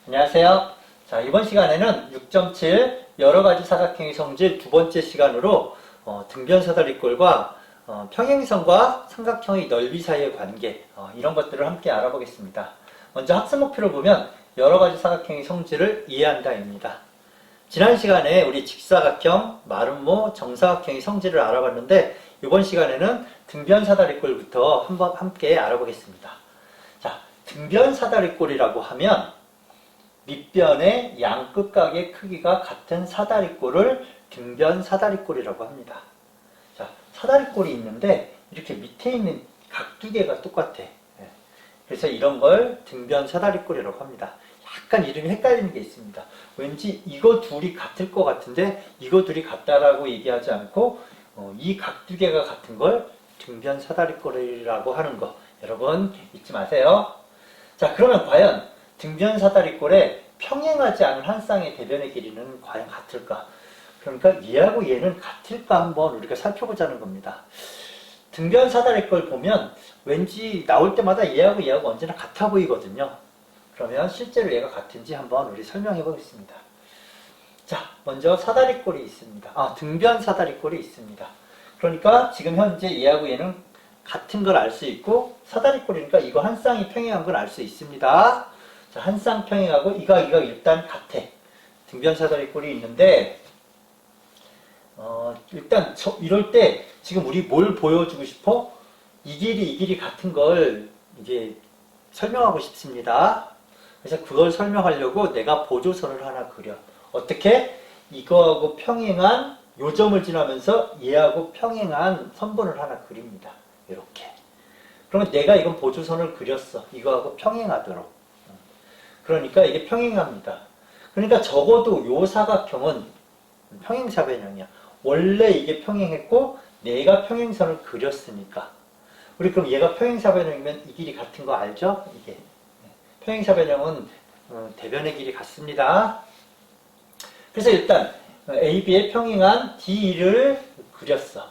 안녕하세요. 자, 이번 시간에는 6.7 여러가지 사각형의 성질 두 번째 시간으로 등변사다리꼴과 평행선과 삼각형의 넓이 사이의 관계 이런 것들을 함께 알아보겠습니다. 먼저 학습 목표를 보면 여러가지 사각형의 성질을 이해한다입니다. 지난 시간에 우리 직사각형, 마름모, 정사각형의 성질을 알아봤는데 이번 시간에는 등변사다리꼴부터 한번 함께 알아보겠습니다. 자, 등변사다리꼴이라고 하면 밑변의 양끝각의 크기가 같은 사다리꼴을 등변사다리꼴이라고 합니다. 자, 사다리꼴이 있는데 이렇게 밑에 있는 각 두 개가 똑같아. 그래서 이런 걸 등변사다리꼴이라고 합니다. 약간 이름이 헷갈리는 게 있습니다. 왠지 이거 둘이 같을 것 같은데 이거 둘이 같다라고 얘기하지 않고 이 각 두 개가 같은 걸 등변사다리꼴이라고 하는 거 여러분 잊지 마세요. 자, 그러면 과연 등변사다리꼴에 평행하지 않은 한 쌍의 대변의 길이는 과연 같을까? 그러니까 얘하고 얘는 같을까 한번 우리가 살펴보자는 겁니다. 등변사다리꼴 보면 왠지 나올 때마다 얘하고 언제나 같아 보이거든요. 그러면 실제로 얘가 같은지 한번 우리 설명해 보겠습니다. 자, 먼저 사다리꼴이 있습니다. 등변사다리꼴이 있습니다. 그러니까 지금 현재 얘하고 얘는 같은 걸 알 수 있고 사다리꼴이니까 이거 한 쌍이 평행한 걸 알 수 있습니다. 자, 한 쌍 평행하고 이가 일단 같아. 등변사다리꼴이 있는데 일단 이럴 때 지금 우리 뭘 보여주고 싶어? 이 길이 같은 걸 이제 설명하고 싶습니다. 그래서 그걸 설명하려고 내가 보조선을 하나 그려. 어떻게? 이거하고 평행한 요점을 지나면서 얘하고 평행한 선분을 하나 그립니다. 이렇게. 그러면 내가 이건 보조선을 그렸어. 이거하고 평행하도록. 그러니까 이게 평행합니다. 그러니까 적어도 요 사각형은 평행사변형이야. 원래 이게 평행했고 내가 평행선을 그렸으니까. 우리 그럼 얘가 평행사변형이면 이 길이 같은 거 알죠? 이게 평행사변형은 대변의 길이 같습니다. 그래서 일단 AB에 평행한 D를 그렸어.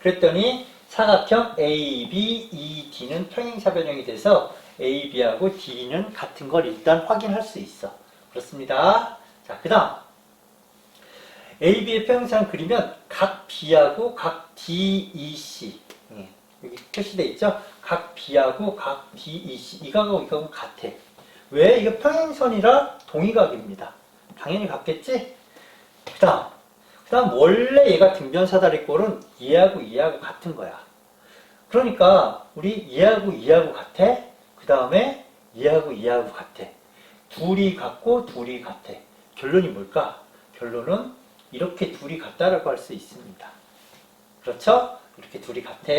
그랬더니 사각형 AB, ED는 평행사변형이 돼서 AB하고 D는 같은 걸 일단 확인할 수 있어. 그렇습니다. 자, 그 다음 AB의 평행선을 그리면 각 B하고 각 DEC 여기 표시되어 있죠? 각 B하고 각 DEC 이거하고 같아. 왜? 이거 평행선이라 동의각입니다. 당연히 같겠지? 그 다음 원래 얘가 등변사다리꼴은 얘하고 같은 거야. 그러니까 우리 얘하고 같아. 그 다음에 얘하고 같아. 둘이 같고 둘이 같아. 결론이 뭘까? 결론은 이렇게 둘이 같다라고 할 수 있습니다. 그렇죠? 이렇게 둘이 같아.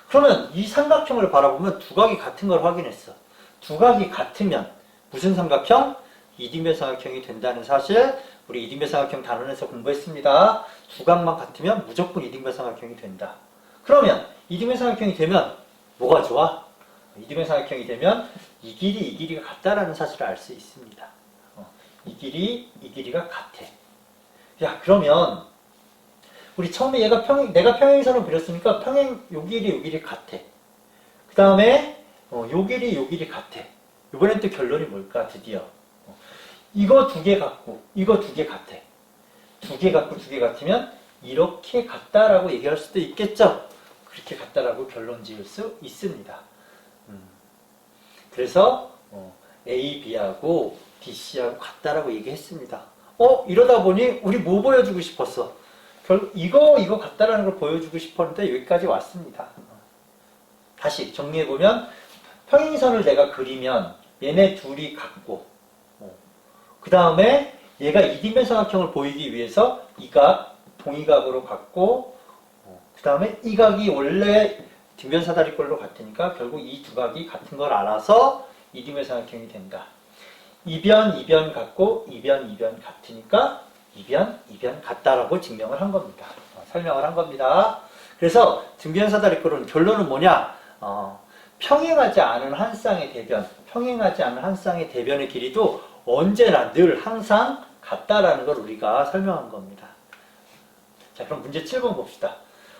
그러면 이 삼각형을 바라보면 두각이 같은 걸 확인했어. 두각이 같으면 무슨 삼각형? 이등변 삼각형이 된다는 사실 우리 이등변 삼각형 단원에서 공부했습니다. 두각만 같으면 무조건 이등변 삼각형이 된다. 그러면 이등변 삼각형이 되면 뭐가 좋아? 이등변 삼각형이 되면 이 길이가 같다라는 사실을 알 수 있습니다. 이 길이가 같아. 야, 그러면 우리 처음에 내가 평행선을 그렸으니까 요 길이 같아. 그 다음에 요 길이 같아. 이번엔 또 결론이 뭘까? 드디어 이거 두 개 같고 이거 두 개 같아. 두 개 같고 두 개 같으면 이렇게 같다라고 얘기할 수도 있겠죠. 그렇게 같다라고 결론 지을 수 있습니다. 그래서 A, B하고 BC하고 같다라고 얘기했습니다. 이러다 보니 우리 뭐 보여주고 싶었어? 결국 이거 같다라는 걸 보여주고 싶었는데 여기까지 왔습니다. 다시 정리해보면 평행선을 내가 그리면 얘네 둘이 같고 그 다음에 얘가 이등변 삼각형을 보이기 위해서 이 각 동의각으로 같고 그 다음에 이 각이 원래 등변사다리꼴로 같으니까 결국 이 두 각이 같은 걸 알아서 이등변 삼각형이 된다. 이변 같고 이변 같으니까 이변 같다라고 증명을 한 겁니다. 설명을 한 겁니다. 그래서 등변사다리꼴은 결론은 뭐냐? 평행하지 않은 한 쌍의 대변의 길이도 언제나 늘 항상 같다라는 걸 우리가 설명한 겁니다. 자, 그럼 문제 7번 봅시다.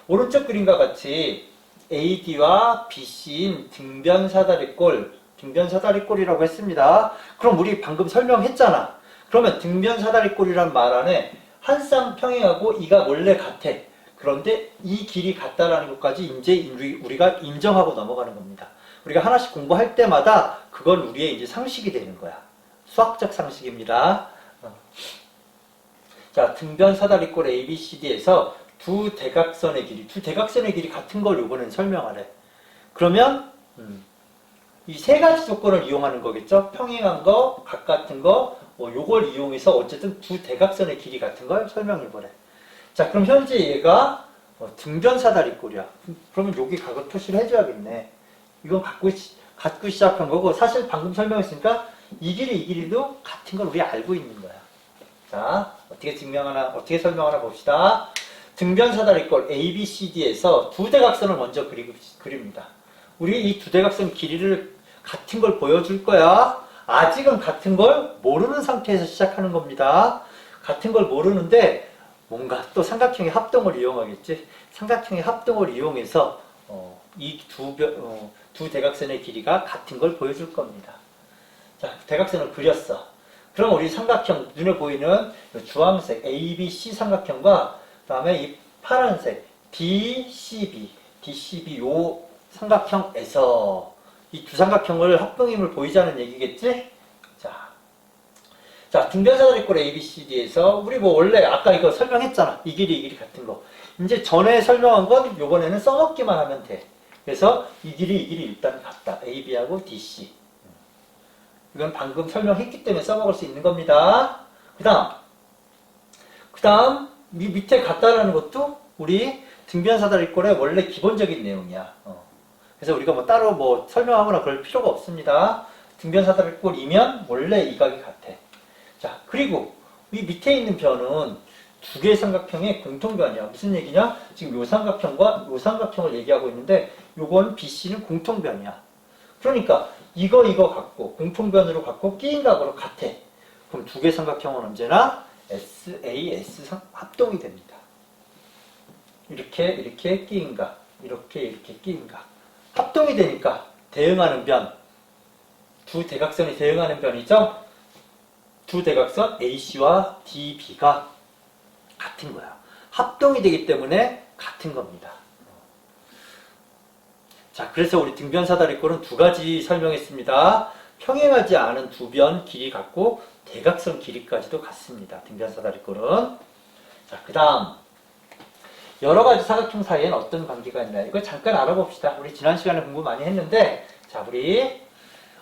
오른쪽 그림과 같이 AD와 BC인 등변사다리꼴 등변사다리꼴이라고 했습니다. 그럼 우리 방금 설명했잖아. 그러면 등변사다리꼴이란 말 안에 한 쌍 평행하고 이가 원래 같아. 그런데 이 길이 같다라는 것까지 이제 우리가 인정하고 넘어가는 겁니다. 우리가 하나씩 공부할 때마다 그건 우리의 이제 상식이 되는 거야. 수학적 상식입니다. 자, 등변사다리꼴 ABCD에서 두 대각선의 길이 같은 걸 이번엔 설명하래. 그러면 이 세 가지 조건을 이용하는 거겠죠? 평행한 거, 각 같은 거, 요걸 이용해서 어쨌든 두 대각선의 길이 같은 걸 설명해 보래. 자, 그럼 현재 얘가 등변사다리꼴이야. 그러면 여기 각을 표시를 해줘야겠네. 이건 갖고 시작한 거고, 사실 방금 설명했으니까 이 길이도 같은 걸 우리 알고 있는 거야. 자, 어떻게 설명하나 봅시다. 등변사다리꼴 ABCD에서 두 대각선을 먼저 그립니다. 우리 이 두 대각선 길이를 같은 걸 보여줄 거야. 아직은 같은 걸 모르는 상태에서 시작하는 겁니다. 같은 걸 모르는데 뭔가 또 삼각형의 합동을 이용하겠지. 삼각형의 합동을 이용해서 이 두 대각선의 길이가 같은 걸 보여줄 겁니다. 자, 대각선을 그렸어. 그럼 우리 삼각형 눈에 보이는 주황색 ABC 삼각형과 그 다음에 이 파란색 DCB 요 삼각형에서 이 두 삼각형을 합동임을 보이자는 얘기겠지? 자, 등변사다리꼴 ABCD에서 우리 원래 아까 이거 설명했잖아. 이 길이 같은 거. 이제 전에 설명한 건 요번에는 써먹기만 하면 돼. 그래서 이 길이 일단 같다. AB하고 DC. 이건 방금 설명했기 때문에 써먹을 수 있는 겁니다. 그 다음 밑에 같다라는 것도 우리 등변사다리꼴의 원래 기본적인 내용이야. 그래서 우리가 따로 설명하거나 그럴 필요가 없습니다. 등변사다리꼴이면 원래 이 각이 같아. 자, 그리고 이 밑에 있는 변은 두 개의 삼각형의 공통변이야. 무슨 얘기냐? 지금 요 삼각형과 요 삼각형을 얘기하고 있는데 요건 BC는 공통변이야. 그러니까 이거 갖고 공통변으로 갖고 끼인 각으로 같아. 그럼 두 개의 삼각형은 언제나 SAS 합동이 됩니다. 이렇게 끼인 각, 이렇게 끼인 각. 합동이 되니까 대응하는 변, 두 대각선이 대응하는 변이죠? 두 대각선 AC와 DB가 같은 거야. 합동이 되기 때문에 같은 겁니다. 자, 그래서 우리 등변사다리꼴은 두 가지 설명했습니다. 평행하지 않은 두 변 길이 같고 대각선 길이까지도 같습니다. 등변사다리꼴은. 자, 그 다음 여러 가지 사각형 사이에는 어떤 관계가 있나 이거 잠깐 알아봅시다. 우리 지난 시간에 공부 많이 했는데 자, 우리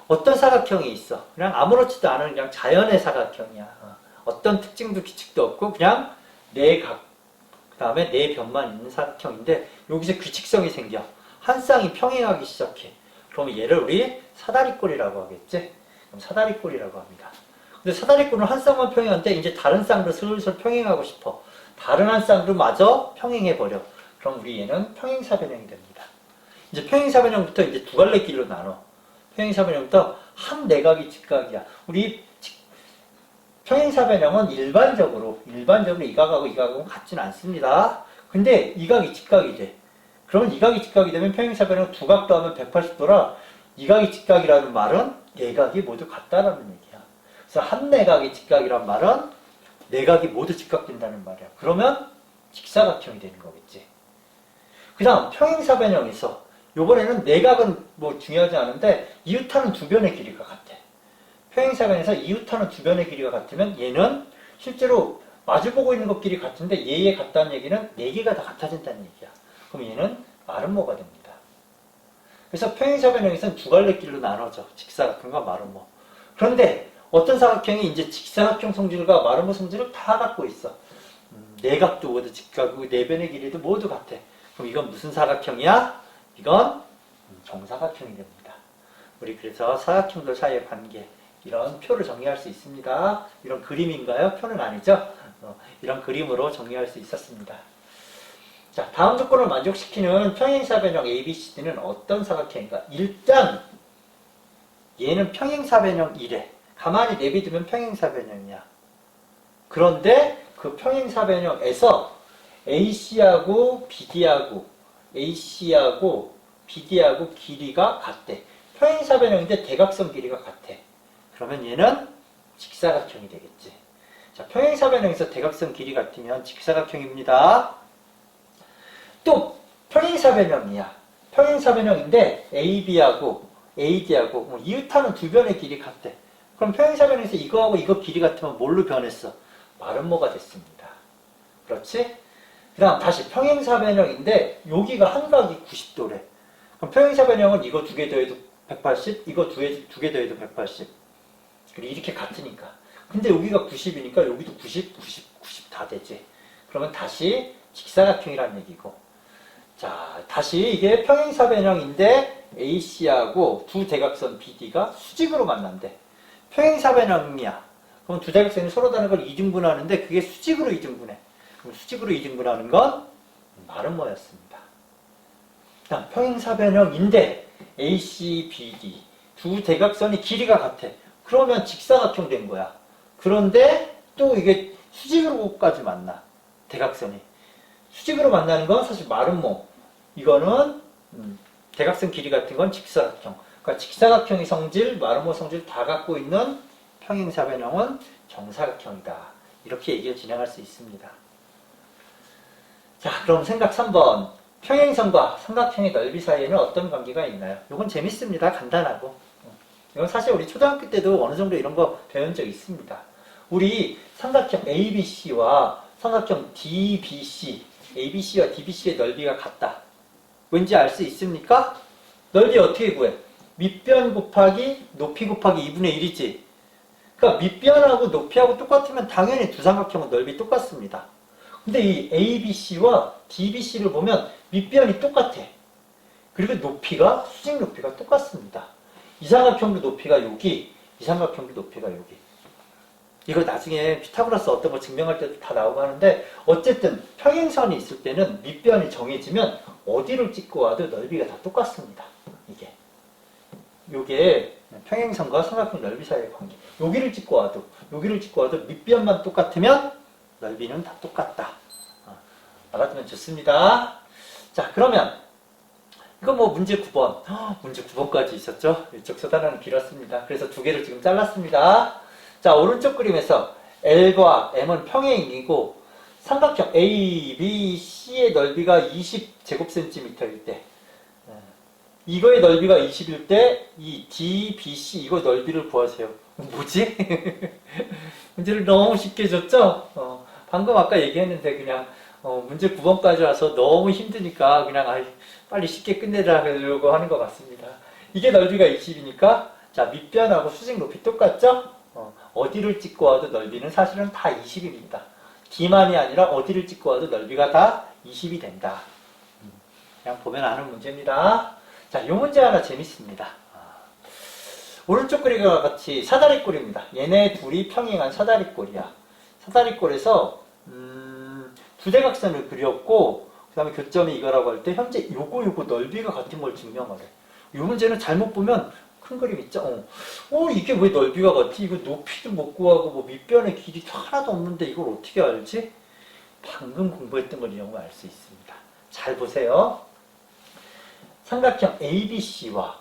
어떤 사각형이 있어. 그냥 아무렇지도 않은 그냥 자연의 사각형이야. 어떤 특징도 규칙도 없고 그냥 네 각, 그 다음에 네 변만 있는 사각형인데 여기서 규칙성이 생겨. 한 쌍이 평행하기 시작해. 그러면 얘를 우리 사다리꼴이라고 하겠지? 그럼 사다리꼴이라고 합니다. 근데 사다리꼴은 한 쌍만 평행한데 이제 다른 쌍도 슬슬 평행하고 싶어. 다른 한 쌍도 마저 평행해버려. 그럼 우리 얘는 평행사변형이 됩니다. 이제 평행사변형부터 이제 두 갈래 길로 나눠. 평행사변형부터 한 내각이 직각이야. 우리 평행사변형은 일반적으로 이 각하고 이 각하고 같지는 않습니다. 근데 이 각이 직각이 돼. 그러면 이 각이 직각이 되면 평행사변형 두 각 더하면 180도라 이 각이 직각이라는 말은 네 각이 모두 같다라는 얘기야. 그래서 한 내각이 직각이란 말은 네 각이 모두 직각된다는 말이야. 그러면 직사각형이 되는 거겠지. 그 다음 평행사변형에서 요번에는 내각은 중요하지 않은데 이웃하는 두 변의 길이가 같아. 평행사변에서 이웃하는 두 변의 길이가 같으면 얘는 실제로 마주보고 있는 것끼리 같은데 얘에 같다는 얘기는 네 개가 다 같아진다는 얘기야. 그럼 얘는 마름모가 됩니다. 그래서 평행사변형에서는 두 갈래 길로 나눠져. 직사각형과 마름모. 그런데 어떤 사각형이 이제 직사각형 성질과 마름모 성질을 다 갖고 있어. 네 각도 모두 직각이고 네 변의 길이도 모두 같아. 그럼 이건 무슨 사각형이야? 이건 정사각형이 됩니다. 우리 그래서 사각형들 사이의 관계 이런 표를 정리할 수 있습니다. 이런 그림인가요? 표는 아니죠? 이런 그림으로 정리할 수 있었습니다. 자, 다음 조건을 만족시키는 평행사변형 ABCD는 어떤 사각형인가? 일단 얘는 평행사변형 이래. 가만히 내비두면 평행사변형이야. 그런데 그 평행사변형에서 AC하고 BD하고 길이가 같대. 평행사변형인데 대각선 길이가 같아. 그러면 얘는 직사각형이 되겠지. 자, 평행사변형에서 대각선 길이 같으면 직사각형입니다. 또 평행사변형이야. 평행사변형인데 AB하고 AD하고 뭐 이웃하는 두 변의 길이 같대. 그럼 평행사변형에서 이거하고 이거 길이 같으면 뭘로 변했어? 마름모가 됐습니다. 그렇지? 그 다음 다시 평행사변형인데 여기가 한각이 90도래. 그럼 평행사변형은 이거 두 개 더해도 180, 이거 두 개 더해도 180. 그리고 이렇게 같으니까. 근데 여기가 90이니까 여기도 90, 90, 90 다 되지. 그러면 다시 직사각형이라는 얘기고. 자, 다시 이게 평행사변형인데 AC하고 두 대각선 BD가 수직으로 만난대. 평행사변형이야. 그럼 두 대각선이 서로 다른 걸 이등분하는데 그게 수직으로 이등분해. 그럼 수직으로 이등분하는 건 마름모였습니다. 다음 평행사변형인데 AC, BD 두 대각선이 길이가 같아. 그러면 직사각형 된 거야. 그런데 또 이게 수직으로까지 만나. 대각선이. 수직으로 만나는 건 사실 마름모. 이거는 대각선 길이 같은 건 직사각형. 그러니까 직사각형의 성질, 마름모 성질 다 갖고 있는 평행사변형은 정사각형이다. 이렇게 얘기를 진행할 수 있습니다. 자, 그럼 생각 3번. 평행선과 삼각형의 넓이 사이에는 어떤 관계가 있나요? 이건 재밌습니다. 간단하고. 이건 사실 우리 초등학교 때도 어느 정도 이런 거 배운 적 있습니다. 우리 삼각형 ABC와 삼각형 DBC, ABC와 DBC의 넓이가 같다. 왠지 알 수 있습니까? 넓이 어떻게 구해? 밑변 곱하기 높이 곱하기 2분의 1이지. 그러니까 밑변하고 높이하고 똑같으면 당연히 두 삼각형은 넓이 똑같습니다. 근데 이 ABC와 DBC를 보면 밑변이 똑같아. 그리고 높이가, 수직 높이가 똑같습니다. 이 삼각형도 높이가 여기, 이 삼각형도 높이가 여기. 이거 나중에 피타고라스 어떤 거 증명할 때도 다 나오고 하는데 어쨌든 평행선이 있을 때는 밑변이 정해지면 어디를 찍고 와도 넓이가 다 똑같습니다. 이게 평행선과 삼각형 넓이 사이의 관계. 여기를 찍고 와도 밑변만 똑같으면 넓이는 다 똑같다. 알아두면 좋습니다. 자, 그러면 이거 뭐 문제 9번. 문제 9번까지 있었죠? 이쪽 서단은 길었습니다. 그래서 두 개를 지금 잘랐습니다. 자, 오른쪽 그림에서 L과 M은 평행이고 삼각형 A, B, C의 넓이가 20제곱센티미터일 때 이거의 넓이가 20일 때 이 D, B, C 이거 넓이를 구하세요. 뭐지? 문제를 너무 쉽게 줬죠? 방금 아까 얘기했는데 그냥 문제 9번까지 와서 너무 힘드니까 그냥 빨리 쉽게 끝내려고 하는 것 같습니다. 이게 넓이가 20이니까 자, 밑변하고 수직 높이 똑같죠? 어디를 찍고 와도 넓이는 사실은 다 20입니다. D만이 아니라 어디를 찍고 와도 넓이가 다 20이 된다. 그냥 보면 아는 문제입니다. 자, 이 문제 하나 재밌습니다. 오른쪽 그림과 같이 사다리꼴입니다. 얘네 둘이 평행한 사다리꼴이야. 사다리꼴에서 두 대각선을 그렸고 그 다음에 교점이 이거라고 할 때 현재 요거 넓이가 같은 걸 증명하래. 이 문제는 잘못 보면 큰 그림 있죠? 이게 왜 넓이가 같지? 이거 높이도 못 구하고 뭐 밑변의 길이도 하나도 없는데 이걸 어떻게 알지? 방금 공부했던 걸 이용하면 알 수 있습니다. 잘 보세요. 삼각형 ABC와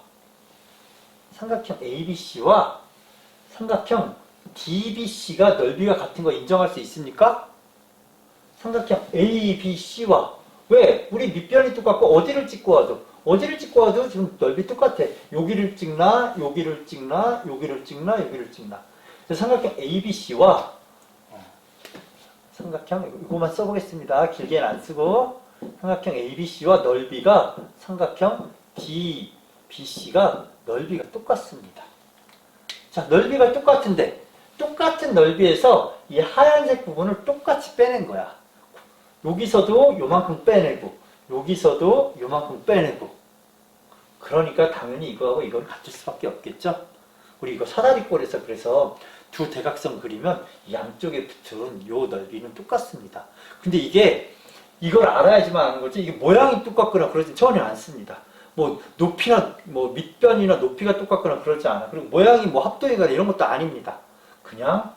삼각형 DBC가 넓이가 같은 거 인정할 수 있습니까? 삼각형 ABC와 왜? 우리 밑변이 똑같고 어디를 찍고 와도 지금 넓이 똑같아. 여기를 찍나, 여기를 찍나, 여기를 찍나, 여기를 찍나. 그래서 삼각형 ABC와 삼각형 이거만 써보겠습니다. 길게는 안 쓰고 삼각형 ABC와 넓이가 삼각형 DBC가 넓이가 똑같습니다. 자, 넓이가 똑같은데 똑같은 넓이에서 이 하얀색 부분을 똑같이 빼낸 거야. 여기서도 요만큼 빼내고 여기서도 요만큼 빼내고 그러니까 당연히 이거하고 이걸 같을 수밖에 없겠죠. 우리 이거 사다리꼴에서 그래서 두 대각선 그리면 양쪽에 붙은 요 넓이는 똑같습니다. 근데 이걸 알아야지만 아는 거지 이게 모양이 똑같거나 그러진 전혀 않습니다. 뭐 높이나 뭐 밑변이나 높이가 똑같거나 그러지 않아. 그리고 모양이 뭐 합동이거나 이런 것도 아닙니다. 그냥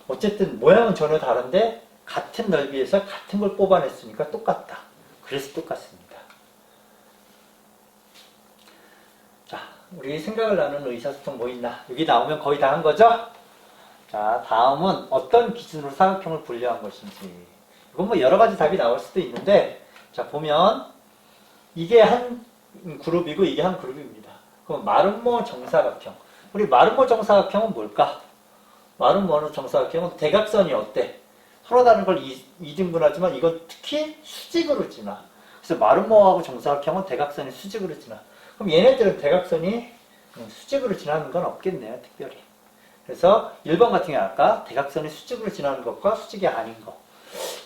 어쨌든 모양은 전혀 다른데 같은 넓이에서 같은 걸 뽑아냈으니까 똑같다. 그래서 똑같습니다. 우리 생각을 나누는 의사소통 뭐 있나? 여기 나오면 거의 다 한 거죠? 자, 다음은 어떤 기준으로 사각형을 분류한 것인지. 이건 뭐 여러 가지 답이 나올 수도 있는데, 자, 보면 이게 한 그룹이고 이게 한 그룹입니다. 그럼 마름모 정사각형. 우리 마름모 정사각형은 뭘까? 마름모 정사각형은 대각선이 어때? 서로 다른 걸 이등분하지만 이건 특히 수직으로 지나. 그래서 마름모하고 정사각형은 대각선이 수직으로 지나. 그럼 얘네들은 대각선이 수직으로 지나는 건 없겠네요, 특별히. 그래서 1번 같은 경우 아까 대각선이 수직으로 지나는 것과 수직이 아닌 것.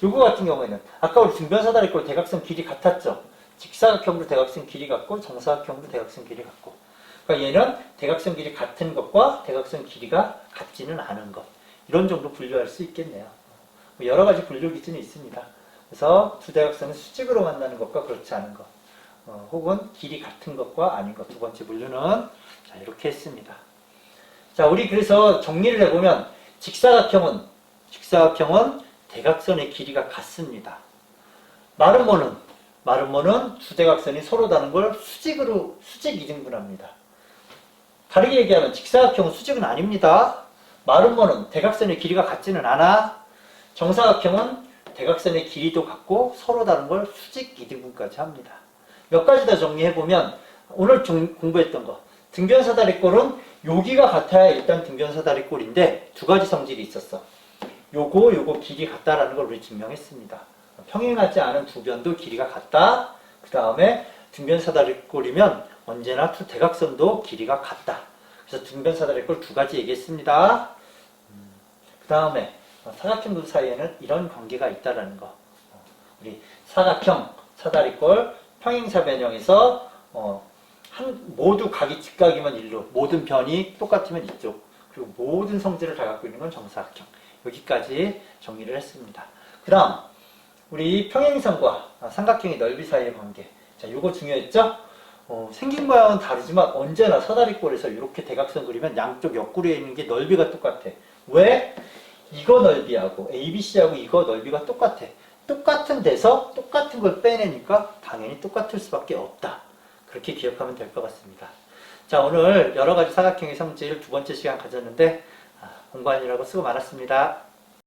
요거 같은 경우에는 아까 우리 등변사다리꼴 대각선 길이 같았죠? 직사각형으로 대각선 길이 같고 정사각형으로 대각선 길이 같고. 그러니까 얘는 대각선 길이 같은 것과 대각선 길이가 같지는 않은 것. 이런 정도 분류할 수 있겠네요. 여러 가지 분류 기준이 있습니다. 그래서 두 대각선은 수직으로 만나는 것과 그렇지 않은 것. 혹은 길이 같은 것과 아닌 것. 두 번째 분류는 자, 이렇게 했습니다. 자, 우리 그래서 정리를 해보면 직사각형은 대각선의 길이가 같습니다. 마름모는 두 대각선이 서로 다른 걸 수직 이등분합니다. 다르게 얘기하면 직사각형은 수직은 아닙니다. 마름모는 대각선의 길이가 같지는 않아. 정사각형은 대각선의 길이도 같고 서로 다른 걸 수직 이등분까지 합니다. 몇 가지 더 정리해보면 오늘 공부했던 거 등변사다리꼴은 여기가 같아야 일단 등변사다리꼴인데 두 가지 성질이 있었어. 요거 길이 같다라는 걸 우리 증명했습니다. 평행하지 않은 두 변도 길이가 같다. 그 다음에 등변사다리꼴이면 언제나 두 대각선도 길이가 같다. 그래서 등변사다리꼴 두 가지 얘기했습니다. 그 다음에 사각형들 사이에는 이런 관계가 있다라는 거. 우리 사각형, 사다리꼴, 평행사 변형에서 모두 각이 직각이면 일로, 모든 변이 똑같으면 이쪽, 그리고 모든 성질을 다 갖고 있는 건 정사각형. 여기까지 정리를 했습니다. 그 다음 우리 평행선과 삼각형의 넓이 사이의 관계. 자, 요거 중요했죠? 생긴 모양은 다르지만 언제나 사다리꼴에서 이렇게 대각선 그리면 양쪽 옆구리에 있는 게 넓이가 똑같아. 왜? 이거 넓이하고 ABC하고 이거 넓이가 똑같아. 똑같은 데서 똑같은 걸 빼내니까 당연히 똑같을 수밖에 없다. 그렇게 기억하면 될 것 같습니다. 자, 오늘 여러 가지 사각형의 성질 두 번째 시간 가졌는데 공부하느라고 수고 많았습니다.